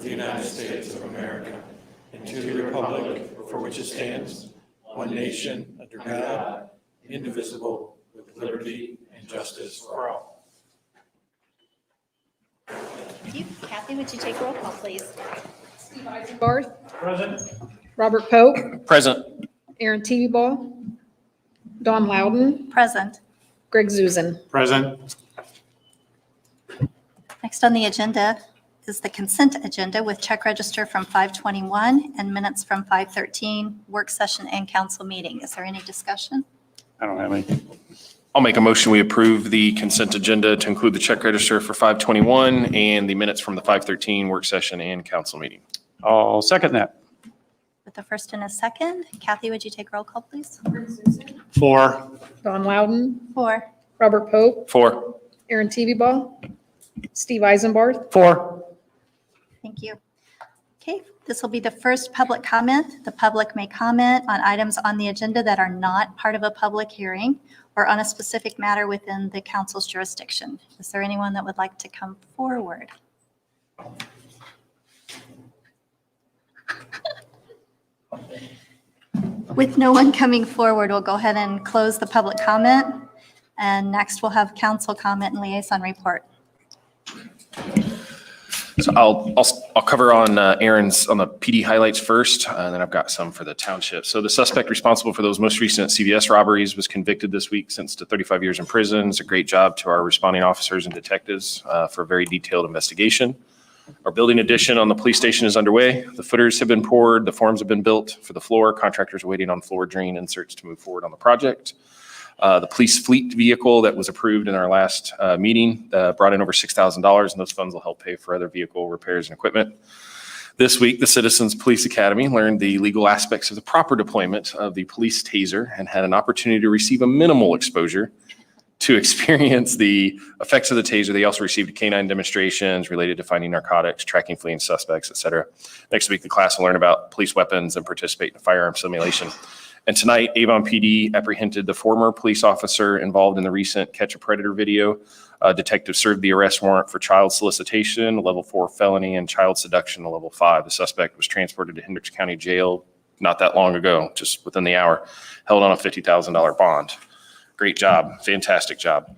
the United States of America and to the republic for which it stands, one nation, under God, indivisible, with liberty and justice for all. Thank you. Kathy, would you take roll call, please? Steve Eisenbarth. Present. Robert Pope. Present. Aaron Tebeball. Dawn Loudon. Present. Greg Zuzen. Present. Next on the agenda is the consent agenda with check register from 5:21 and minutes from 5:13, work session and council meeting. Is there any discussion? I don't have anything. I'll make a motion. We approve the consent agenda to include the check register for 5:21 and the minutes from the 5:13 work session and council meeting. I'll second that. With the first and a second, Kathy, would you take roll call, please? 4. Dawn Loudon. 4. Robert Pope. 4. Aaron Tebeball. Steve Eisenbarth. 4. Thank you. Okay, this will be the first public comment. The public may comment on items on the agenda that are not part of a public hearing or on a specific matter within the council's jurisdiction. Is there anyone that would like to come forward? With no one coming forward, we'll go ahead and close the public comment. And next we'll have council comment and liaison report. So I'll cover on Aaron's on the PD highlights first, and then I've got some for the township. So the suspect responsible for those most recent CVS robberies was convicted this week, sentenced to 35 years in prison. It's a great job to our responding officers and detectives for a very detailed investigation. Our building addition on the police station is underway. The footers have been poured, the forms have been built for the floor. Contractors are waiting on floor drain inserts to move forward on the project. The police fleet vehicle that was approved in our last meeting brought in over $6,000, and those funds will help pay for other vehicle repairs and equipment. This week, the Citizens Police Academy learned the legal aspects of the proper deployment of the police taser and had an opportunity to receive a minimal exposure to experience the effects of the taser. They also received canine demonstrations related to finding narcotics, tracking fleeing suspects, et cetera. Next week, the class will learn about police weapons and participate in firearm simulation. And tonight, Avon PD apprehended the former police officer involved in the recent Catch a Predator video. Detectives served the arrest warrant for child solicitation, a level 4 felony, and child seduction, a level 5. The suspect was transported to Hendricks County Jail not that long ago, just within the hour, held on a $50,000 bond. Great job. Fantastic job.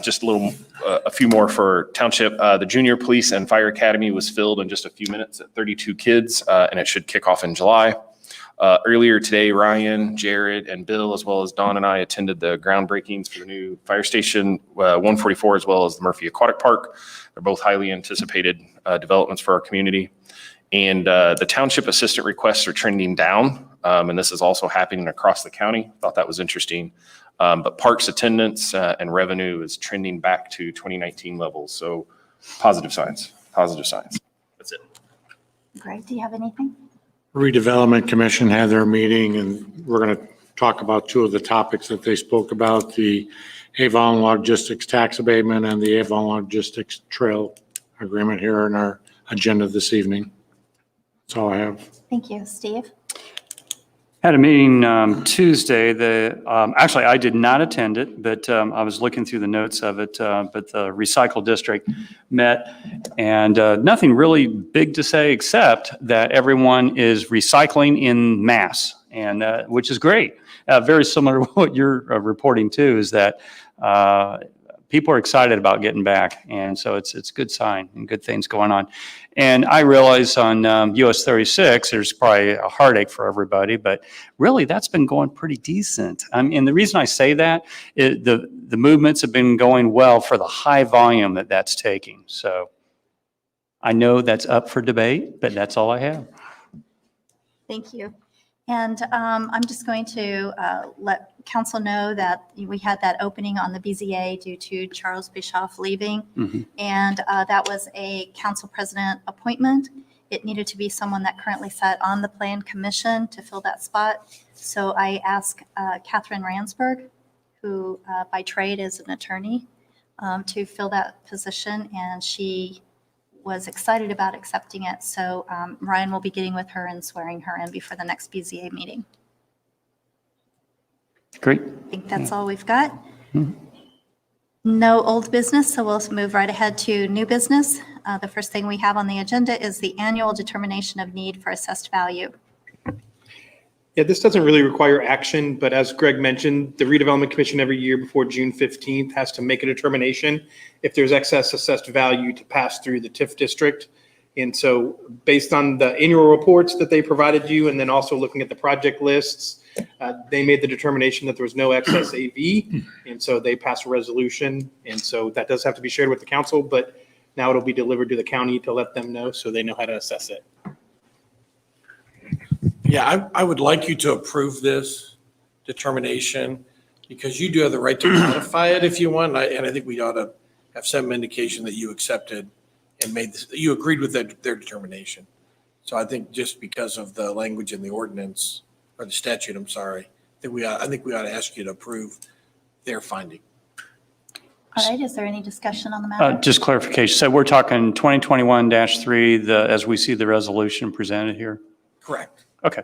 Just a few more for township. The junior police and fire academy was filled in just a few minutes at 32 kids, and it should kick off in July. Earlier today, Ryan, Jared, and Bill, as well as Dawn and I, attended the groundbreakings for the new fire station 144, as well as the Murphy Aquatic Park. They're both highly anticipated developments for our community. And the township assistant requests are trending down, and this is also happening across the county. Thought that was interesting. But parks attendance and revenue is trending back to 2019 levels. So positive signs, positive signs. That's it. Greg, do you have anything? Redevelopment Commission had their meeting, and we're going to talk about two of the topics that they spoke about, the Avon Logistics Tax Abatement and the Avon Logistics Trail Agreement here in our agenda this evening. That's all I have. Thank you. Steve? Had a meeting Tuesday. Actually, I did not attend it, but I was looking through the notes of it. But the Recycle District met, and nothing really big to say except that everyone is recycling in mass, and which is great. Very similar to what you're reporting too, is that people are excited about getting back, and so it's a good sign and good things going on. And I realize on US 36, there's probably a heartache for everybody, but really that's been going pretty decent. And the reason I say that is the movements have been going well for the high volume that's taking. So I know that's up for debate, but that's all I have. Thank you. And I'm just going to let council know that we had that opening on the BZA due to Charles Bischoff leaving. Mm-hmm. And that was a council president appointment. It needed to be someone that currently sat on the plan commission to fill that spot. So I asked Catherine Ransberg, who by trade is an attorney, to fill that position. And she was excited about accepting it. So Ryan will be getting with her and swearing her in before the next BZA meeting. Great. I think that's all we've got. Mm-hmm. No old business, so we'll move right ahead to new business. The first thing we have on the agenda is the annual determination of need for assessed value. Yeah, this doesn't really require action, but as Greg mentioned, the redevelopment commission every year before June 15th has to make a determination if there's excess assessed value to pass through the TIF district. And so based on the annual reports that they provided you, and then also looking at the project lists, they made the determination that there was no excess AV. And so they passed a resolution. And so that does have to be shared with the council, but now it'll be delivered to the county to let them know so they know how to assess it. Yeah, I would like you to approve this determination because you do have the right to modify it if you want. And I think we ought to have some indication that you accepted and made this, you agreed with their determination. So I think just because of the language in the ordinance or the statute, I'm sorry, I think we ought to ask you to approve their finding. All right, is there any discussion on the matter? Just clarification. So we're talking 2021-3, as we see the resolution presented here? Correct. Okay.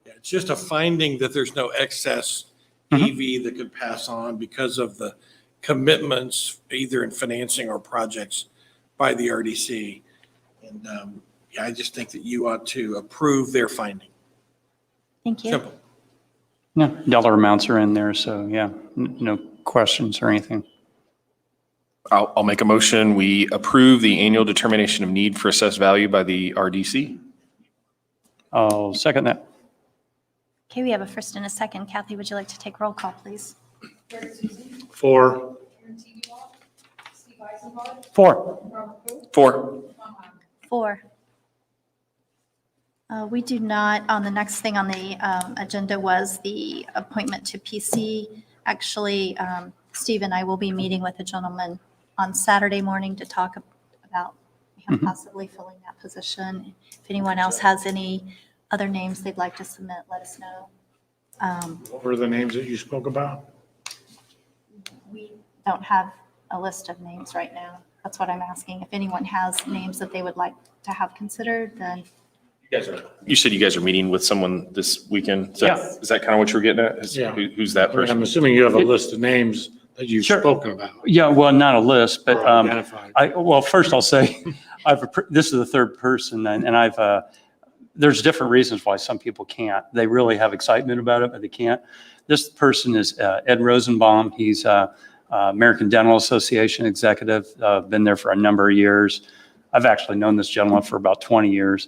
Yeah, it's just a finding that there's no excess Mhm. EV that could pass on because of the commitments, either in financing or projects by the RDC. And yeah, I just think that you ought to approve their finding. Thank you. Simple. No, dollar amounts are in there, so yeah, no questions or anything. I'll make a motion. We approve the annual determination of need for assessed value by the RDC. I'll second that. Okay, we have a first and a second. Kathy, would you like to take roll call, please? Greg Zuzen, For, Aaron Teveba, Steve Eisenbarth, 4. Robert Pope, 4. Tom Loudon. 4. We do not, on the next thing on the agenda was the appointment to PC. Actually, Steve and I will be meeting with a gentleman on Saturday morning to talk about him possibly filling that position. If anyone else has any other names they'd like to submit, let us know. what were the names that you spoke about? We don't have a list of names right now. That's what I'm asking. If anyone has names that they would like to have considered, then You said you guys are meeting with someone this weekend? Yeah. Is that kind of what you're getting at? Yeah. Who's that I'm person? assuming you have a list of names that you've Sure. spoken about. Yeah, well, not a list, but or identified. well, first I'll say, this is the third person, and there's different reasons why some people can't. They really have excitement about it, but they can't. This person is Ed Rosenbaum. He's American Dental Association executive, been there for a number of years. I've actually known this gentleman for about 20 years.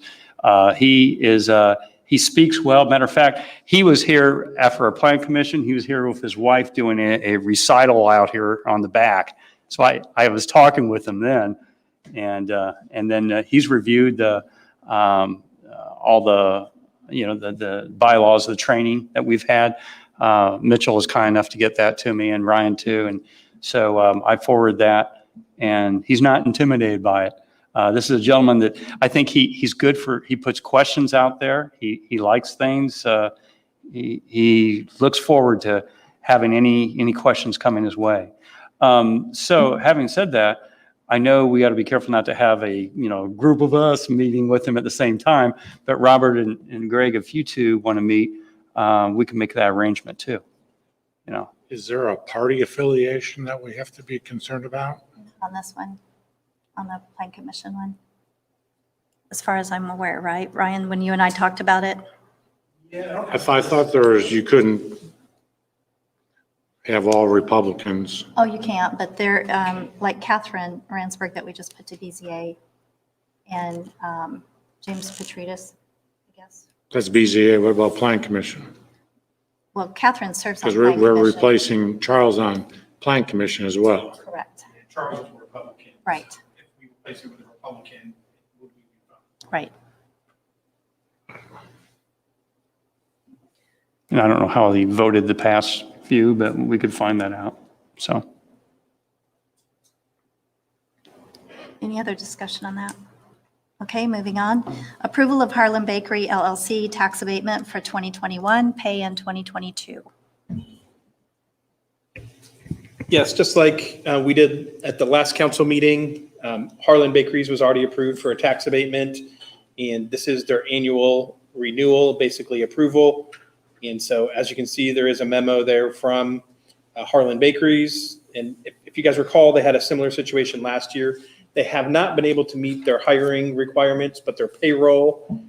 He speaks well. Matter of fact, he was here after our plan commission. He was here with his wife doing a recital out here on the back. So I was talking with him then, and then he's reviewed all the the bylaws, the training that we've had. Mitchell was kind enough to get that to me, and Ryan too. And so I forwarded that, and he's not intimidated by it. This is a gentleman that I think he's good for. He puts questions out there. He likes things. He looks forward to having any questions coming his way. So having said that, I know we got to be careful not to have a group of us meeting with him at the same time. But Robert and Greg, if you two want to meet, we can make that arrangement too. Is there a party affiliation that we have to be concerned about? on this one, on the plan commission one, as far as I'm aware, right? Ryan, when you and I talked about it? If I thought you couldn't have all Republicans. Oh, you can't, but they're, like Catherine Ransburg that we just put to BZA and James Petrides, I guess. That's BZA. What about Plan Commission? Well, Catherine serves on Because plan we're commission. replacing Charles on Plan Commission as well. Correct, Charles is a Republican. right, If we replace it with a Republican, it would be fine. right. And I don't know how he voted the past few, but we could find that out. So. Any other discussion on that? Okay, moving on. Approval of Harlem Bakery LLC tax abatement for 2021, pay in 2022. Yes, just like we did at the last council meeting, Harlan Bakeries was already approved for a tax abatement, and this is their annual renewal, basically approval. And so as you can see, there is a memo there from Harlan Bakeries. And if you guys recall, they had a similar situation last year. They have not been able to meet their hiring requirements, but their payroll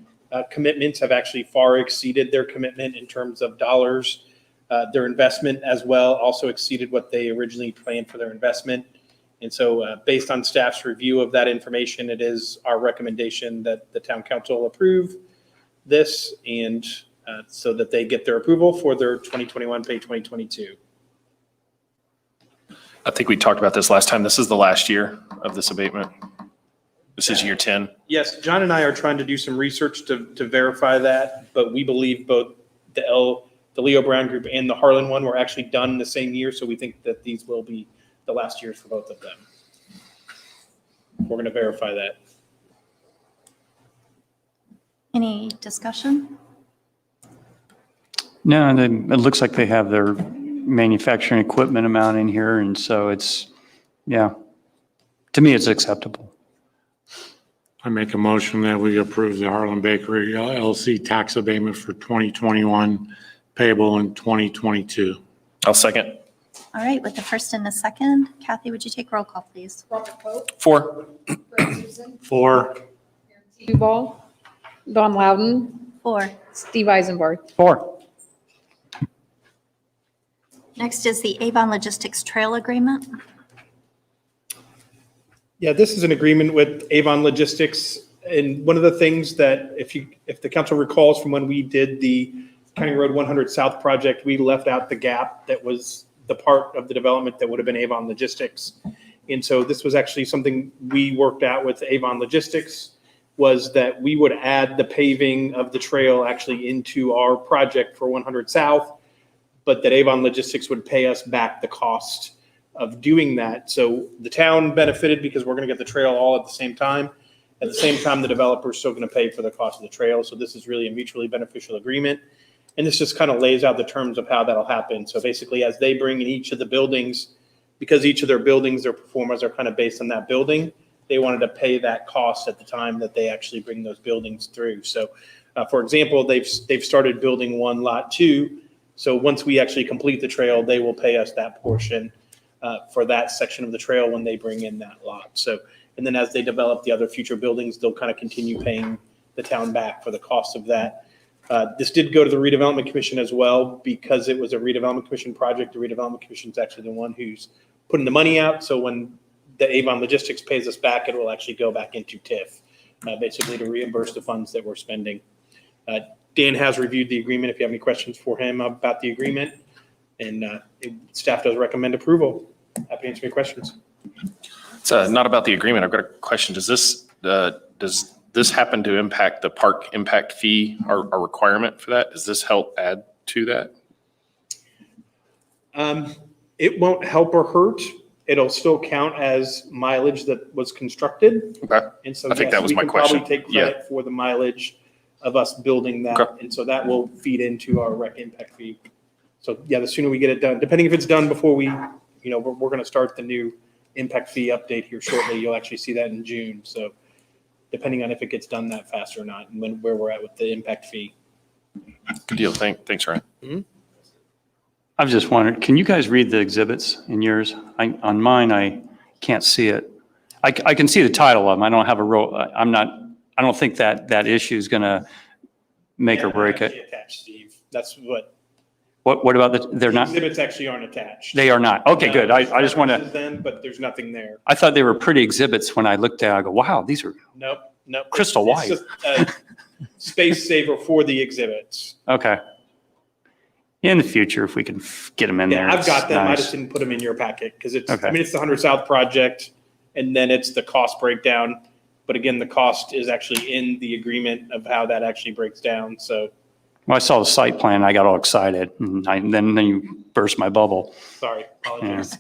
commitments have actually far exceeded their commitment in terms of dollars. Their investment as well also exceeded what they originally planned for their investment. And so based on staff's review of that information, it is our recommendation that the town council approve this and so that they get their approval for their 2021 pay 2022. I think we talked about this last time. This is the last year of this abatement. This is year 10. Yes, John and I are trying to do some research to verify that, but we believe both the Leo Brown Group and the Harlan one were actually done in the same year, so we think that these will be the last years for both of them. We're going to verify that. Any discussion? No, it looks like they have their manufacturing equipment amount in here, and so it's, yeah, to me, it's acceptable. I make a motion that we approve the Harlan Bakery LLC tax abatement for 2021 payable in 2022. I'll second. All right, with the first and the second, Kathy, would you take roll call, please? Robert Pope, 4. Greg Susan, 4. Aaron Duval, Don Loudon, 4. Steve Eisenbarth. 4. Next is the Avon Logistics Trail Agreement. Yeah, this is an agreement with Avon Logistics. And one of the things that if the council recalls from when we did the County Road 100 South project, we left out the gap that was the part of the development that would have been Avon Logistics. And so this was actually something we worked out with Avon Logistics, was that we would add the paving of the trail actually into our project for 100 South, but that Avon Logistics would pay us back the cost of doing that. So the town benefited because we're going to get the trail all at the same time. At the same time, the developer is still going to pay for the cost of the trail. So this is really a mutually beneficial agreement. And this just kind of lays out the terms of how that'll happen. So basically, as they bring in each of the buildings, because each of their buildings, their performers are kind of based on that building, they wanted to pay that cost at the time that they actually bring those buildings through. So for example, they've started building one lot 2. So once we actually complete the trail, they will pay us that portion for that section of the trail when they bring in that lot. So, and then as they develop the other future buildings, they'll kind of continue paying the town back for the cost of that. This did go to the redevelopment commission as well because it was a redevelopment commission project. The redevelopment commission is actually the one who's putting the money out. So when the Avon Logistics pays us back, it will actually go back into TIF, basically to reimburse the funds that we're spending. Dan has reviewed the agreement. If you have any questions for him about the agreement, and staff does recommend approval. Happy to answer any questions. It's not about the agreement. I've got a question. Does this happen to impact the park impact fee or requirement for that? Does this help add to that? It won't help or hurt. It'll still count as mileage that was constructed. Okay. And so I think yes, that was we my can question. probably take credit for the mileage of us building that. Okay. And so that will feed into our rec impact fee. So yeah, the sooner we get it done, depending if it's done before we, we're going to start the new impact fee update here shortly. You'll actually see that in June. So depending on if it gets done that fast or not and where we're at with the impact fee. Good deal. Thanks, Ryan. I've just wondered, can you guys read the exhibits in yours? On mine, I can't see it. I can see the title of them. I don't have a row. I don't think that issue is going to make or break They're actually it. attached, Steve. That's what. What about they're not? Exhibits actually aren't attached. They are not. Okay, good. I just want to, Them, but there's nothing there. I thought they were pretty exhibits when I looked at it. I go, wow, these are, Nope. Crystal It's just a space saver for the exhibits. okay. In the future, if we can get them in there. Yeah, I've got it's them. I nice. just didn't put them in your packet because it's, Okay. it's the 100 South project and then it's the cost breakdown. But again, the cost is actually in the agreement of how that actually breaks down. So When I saw the site plan, I got all excited, and then you burst my bubble. sorry, apologies.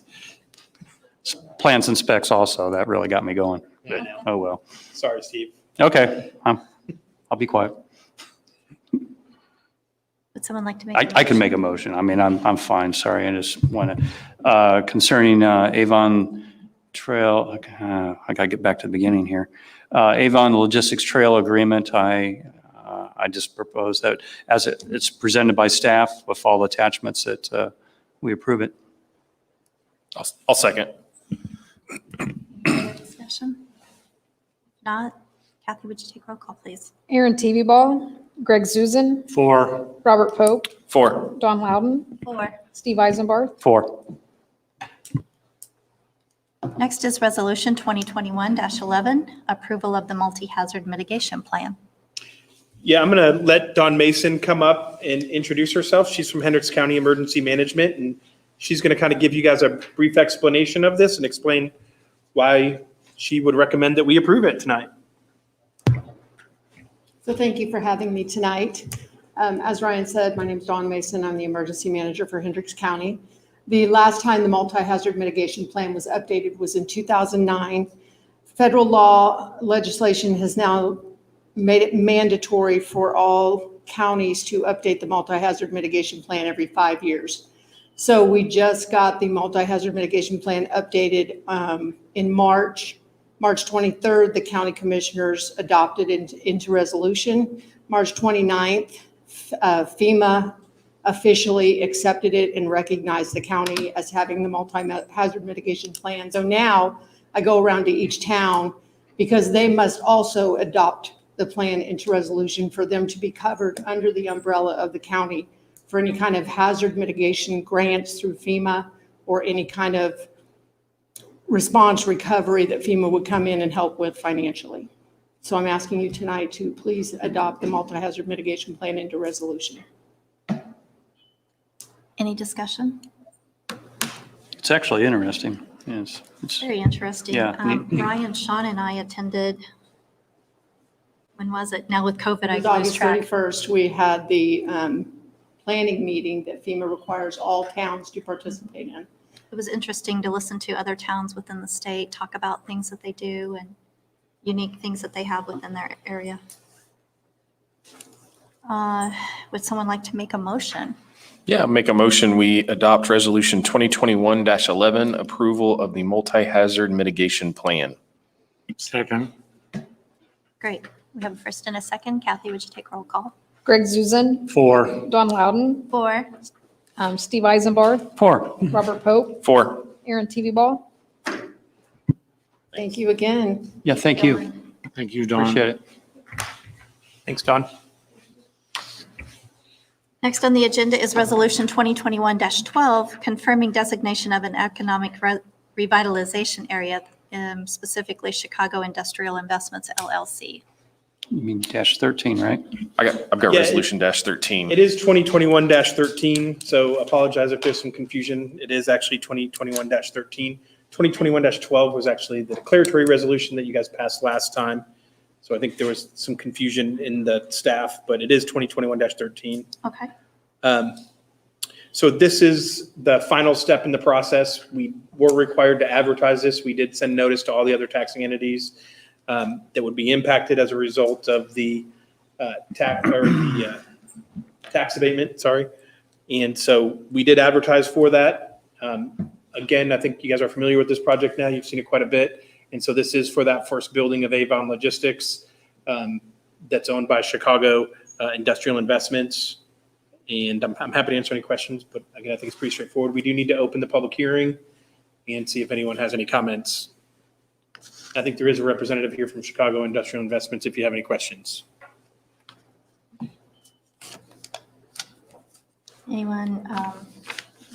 Plans and specs also, that really got me going. I know. Oh, well. Sorry, Steve. Okay, I'll be quiet. Would someone like to make? I can make a motion. I mean, I'm fine, sorry, I just want to, concerning Avon Trail, I got to get back to the beginning here. Avon Logistics Trail Agreement, I just propose that as it's presented by staff with all attachments that we approve it. I'll second. Any discussion? Not, Kathy, would you take roll call, please? Aaron Ball, Greg Zuzen, 4. Robert Pope, 4. Don Loudon, 4. Steve Eisenbarth. 4. Next is Resolution 2021-11, approval of the multi-hazard mitigation plan. Yeah, I'm going to let Dawn Mason come up and introduce herself. She's from Hendricks County Emergency Management, and she's going to kind of give you guys a brief explanation of this and explain why she would recommend that we approve it tonight. So thank you for having me tonight. As Ryan said, my name is Dawn Mason. I'm the emergency manager for Hendricks County. The last time the multi-hazard mitigation plan was updated was in 2009. Federal law legislation has now made it mandatory for all counties to update the multi-hazard mitigation plan every 5 years. So we just got the multi-hazard mitigation plan updated in March. March 23rd, the county commissioners adopted into resolution. March 29th, FEMA officially accepted it and recognized the county as having the multi-hazard mitigation plan. So now I go around to each town because they must also adopt the plan into resolution for them to be covered under the umbrella of the county for any kind of hazard mitigation grants through FEMA or any kind of response recovery that FEMA would come in and help with financially. So I'm asking you tonight to please adopt the multi-hazard mitigation plan into resolution. Any discussion? It's actually interesting. Yes. It's, Very interesting. Yeah, neat. Ryan, Sean, and I attended, when was it? Now with COVID, It I was lose August track. 31st, we had the planning meeting that FEMA requires all towns to participate in. It was interesting to listen to other towns within the state talk about things that they do and unique things that they have within their area. Would someone like to make a motion? Yeah, make a motion, we adopt Resolution 2021-11, approval of the multi-hazard mitigation plan. Second. Great. We have a first and a second. Kathy, would you take roll call? Greg Zuzen, 4. Don Loudon, 4. Steve Eisenbarth, 4. Robert Pope, 4. Aaron Ball. Thank you again. Yeah, thank you. Thank you, Dawn. Appreciate it. Thanks, Dawn. Next on the agenda is Resolution 2021-12, confirming designation of an economic revitalization area, specifically Chicago Industrial Investments LLC. You mean -13, right? I've got Yeah, Resolution -13. It is 2021-13, so apologize if there's some confusion. It is actually 2021-13. 2021-12 was actually the declaratory resolution that you guys passed last time. So I think there was some confusion in the staff, but it is 2021-13. Okay. So this is the final step in the process. We were required to advertise this. We did send notice to all the other taxing entities that would be impacted as a result of the tax abatement, sorry. And so we did advertise for that. Again, I think you guys are familiar with this project now. You've seen it quite a bit. And so this is for that first building of Avon Logistics that's owned by Chicago Industrial Investments. And I'm happy to answer any questions, but again, I think it's pretty straightforward. We do need to open the public hearing and see if anyone has any comments. I think there is a representative here from Chicago Industrial Investments if you have any questions. Anyone,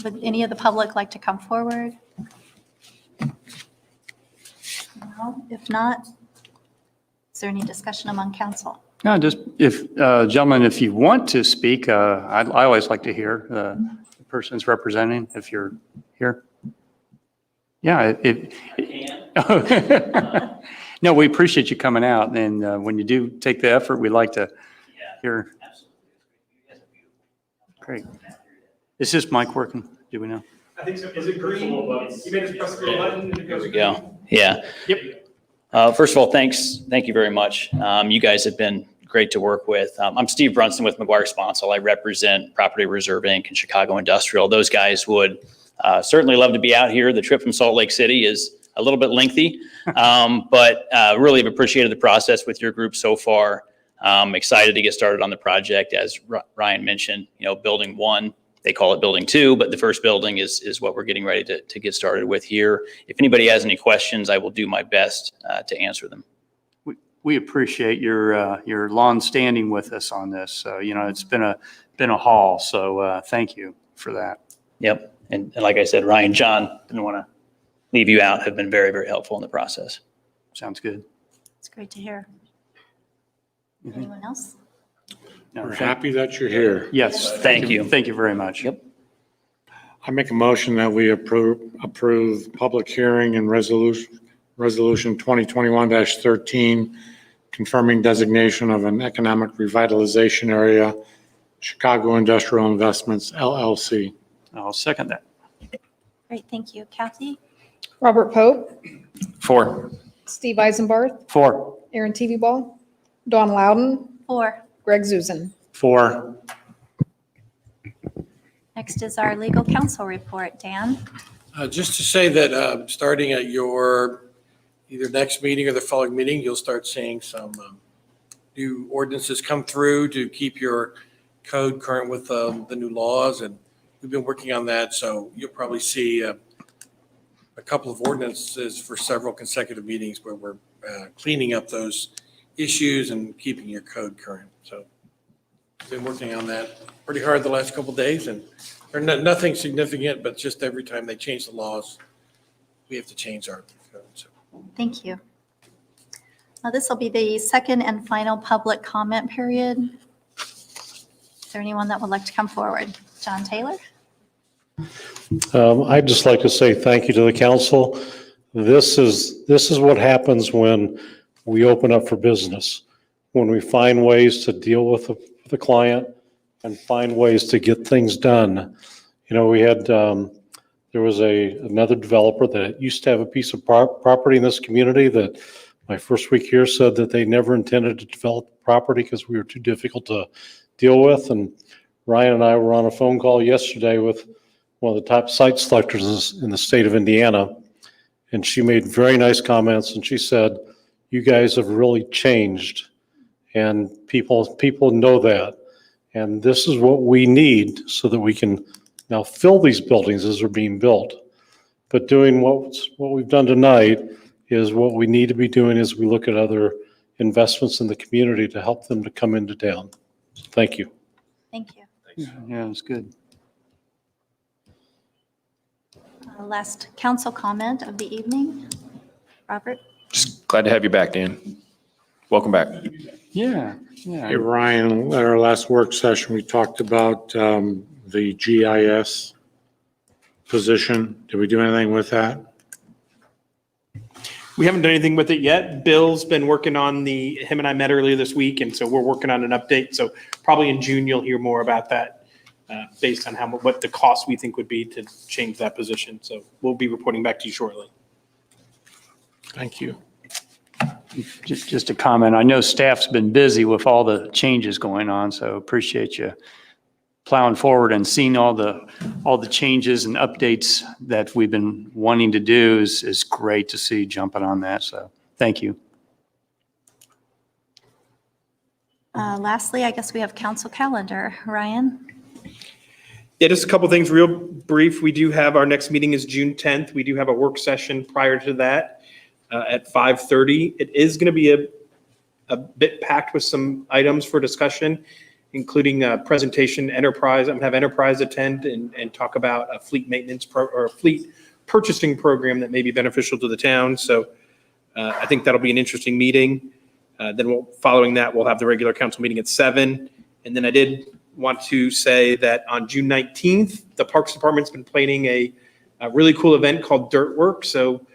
would any of the public like to come forward? No? If not, is there any discussion among council? No, just if, gentlemen, if you want to speak, I always like to hear the person's representing, if you're here. Yeah, no, we appreciate you coming out, and when you do take the effort, we like to hear. Great. Is this mic working? Do we know? I think so. Is it green? You may just press the button. There we go. Yeah. Yep. First of all, thank you very much. You guys have been great to work with. I'm Steve Brunson with McGuire Sponsel. I represent Property Reserve Inc. and Chicago Industrial. Those guys would certainly love to be out here. The trip from Salt Lake City is a little bit lengthy, but really have appreciated the process with your group so far. Excited to get started on the project. As Ryan mentioned, building one, they call it building two, but the first building is what we're getting ready to get started with here. If anybody has any questions, I will do my best to answer them. we appreciate your long standing with us on this. So, it's been a haul. So thank you for that. Yep. And like I said, Ryan, John, didn't want to leave you out, have been very, very helpful in the process. Sounds good. It's great to hear. Mhm. Anyone else? No, We're happy that you're here. Yes. Thank you. Thank you very much. Yep. I make a motion that we approve public hearing and resolution 2021-13, confirming designation of an economic revitalization area, Chicago Industrial Investments LLC. I'll second that. Great, thank you. Kathy? Robert Pope, 4. Steve Eisenbarth, 4. Aaron Ball, Dawn Loudon, 4. Greg Zuzen. 4. Next is our legal counsel report. Dan? Just to say that starting at your either next meeting or the following meeting, you'll start seeing some new ordinances come through to keep your code current with the new laws. And we've been working on that. So you'll probably see a couple of ordinances for several consecutive meetings where we're cleaning up those issues and keeping your code current. So been working on that pretty hard the last couple of days, and nothing significant, but just every time they change the laws, we have to change our code. So. Thank you. This will be the second and final public comment period. Is there anyone that would like to come forward? John Taylor? I'd just like to say thank you to the council. This is what happens when we open up for business, when we find ways to deal with the client and find ways to get things done. We had, there was another developer that used to have a piece of property in this community that my first week here said that they never intended to develop the property because we were too difficult to deal with. And Ryan and I were on a phone call yesterday with one of the top site selectors in the state of Indiana. And she made very nice comments, and she said, you guys have really changed, and people know that. And this is what we need so that we can now fill these buildings as they're being built. But doing what we've done tonight is what we need to be doing as we look at other investments in the community to help them to come into town. Thank you. Thank you. Yeah, it's good. Last council comment of the evening. Robert? Just glad to have you back, Dan. Welcome back. Yeah. Hey, Ryan, at our last work session, we talked about the GIS position. Did we do anything with that? We haven't done anything with it yet. Bill's been working on him and I met earlier this week, and so we're working on an update. So probably in June, you'll hear more about that based on what the cost we think would be to change that position. So we'll be reporting back to you shortly. Thank you. Just a comment. I know staff's been busy with all the changes going on, so appreciate you plowing forward and seeing all the changes and updates that we've been wanting to do is great to see jumping on that. So thank you. Lastly, I guess we have council calendar. Ryan? Yeah, just a couple things real brief. We do have our next meeting is June 10th. We do have a work session prior to that at 5:30. It is going to be a bit packed with some items for discussion, including a presentation enterprise. I'm going to have enterprise attend and talk about a fleet maintenance or a fleet purchasing program that may be beneficial to the town. So I think that'll be an interesting meeting. Then following that, we'll have the regular council meeting at 7. And then I did want to say that on June 19th, the Parks Department's been planning a really cool event called Dirt Work. So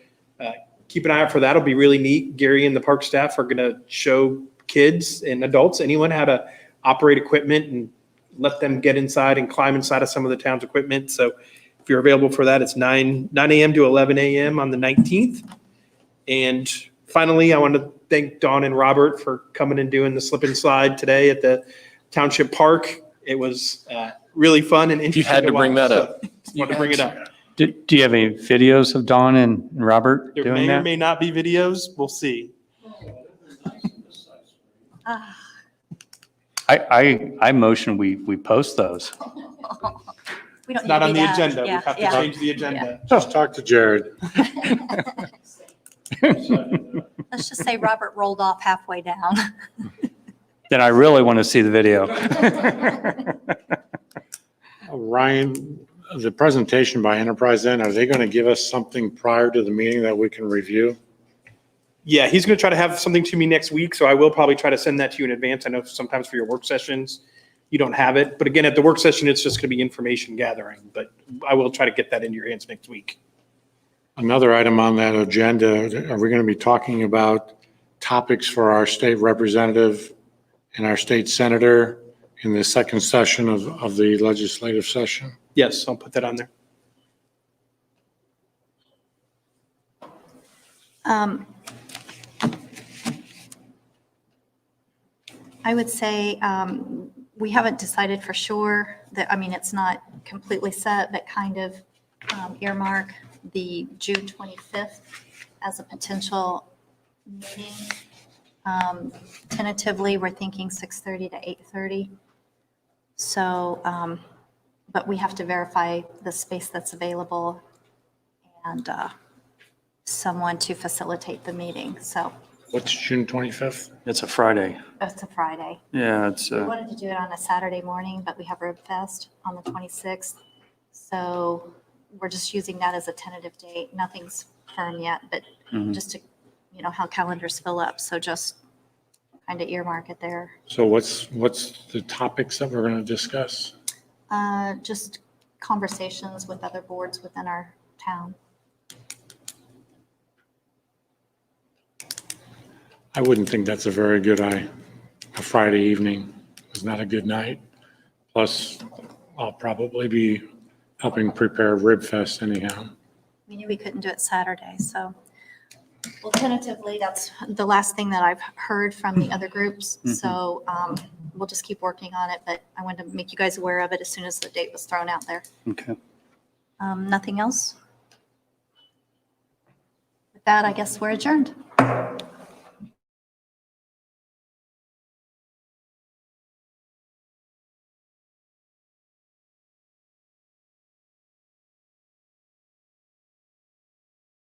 keep an eye out for that. It'll be really neat. Gary and the park staff are going to show kids and adults, anyone, how to operate equipment and let them get inside and climb inside of some of the town's equipment. So if you're available for that, it's 9 a.m. to 11 a.m. on the 19th. And finally, I want to thank Dawn and Robert for coming and doing the slip and slide today at the Township Park. It was really fun and interesting. You had to bring watch, that up. so wanted to bring it up. Do you have any videos of Dawn and Robert There doing may or that? may not be videos. We'll see. I motion we post those. We don't need Not to on be the that. agenda. We Yeah, have to yeah. change the agenda. Just talk to Jared. Let's just say Robert rolled off halfway down. Then I really want to see the video. Ryan, the presentation by Enterprise then, are they going to give us something prior to the meeting that we can review? Yeah, he's going to try to have something to me next week, so I will probably try to send that to you in advance. I know sometimes for your work sessions, you don't have it. But again, at the work session, it's just going to be information gathering. But I will try to get that into your hands next week. Another item on that agenda, are we going to be talking about topics for our state representative and our state senator in the second session of the legislative session? Yes, I'll put that on there. I would say we haven't decided for sure that, I mean, it's not completely set, but kind of earmark the June 25th as a potential meeting. Tentatively, we're thinking 6:30 to 8:30. So, but we have to verify the space that's available and someone to facilitate the meeting. So What's June 25th? It's a Friday. it's a Friday. Yeah, it's, We wanted to do it on a Saturday morning, but we have Rib Fest on the 26th. So we're just using that as a tentative date. Nothing's firm yet, but just to, you know, how calendars fill up. So just kind of earmark it there. So what's the topics that we're going to discuss? Just conversations with other boards within our town. I wouldn't think that's a very good a Friday evening is not a good night. Plus, I'll probably be helping prepare Rib Fest anyhow. We knew we couldn't do it Saturday, so. Well, tentatively, that's the last thing that I've heard from the other groups. So we'll just keep working on it, but I wanted to make you guys aware of it as soon as the date was thrown out there. okay. Nothing else? With that, I guess we're adjourned.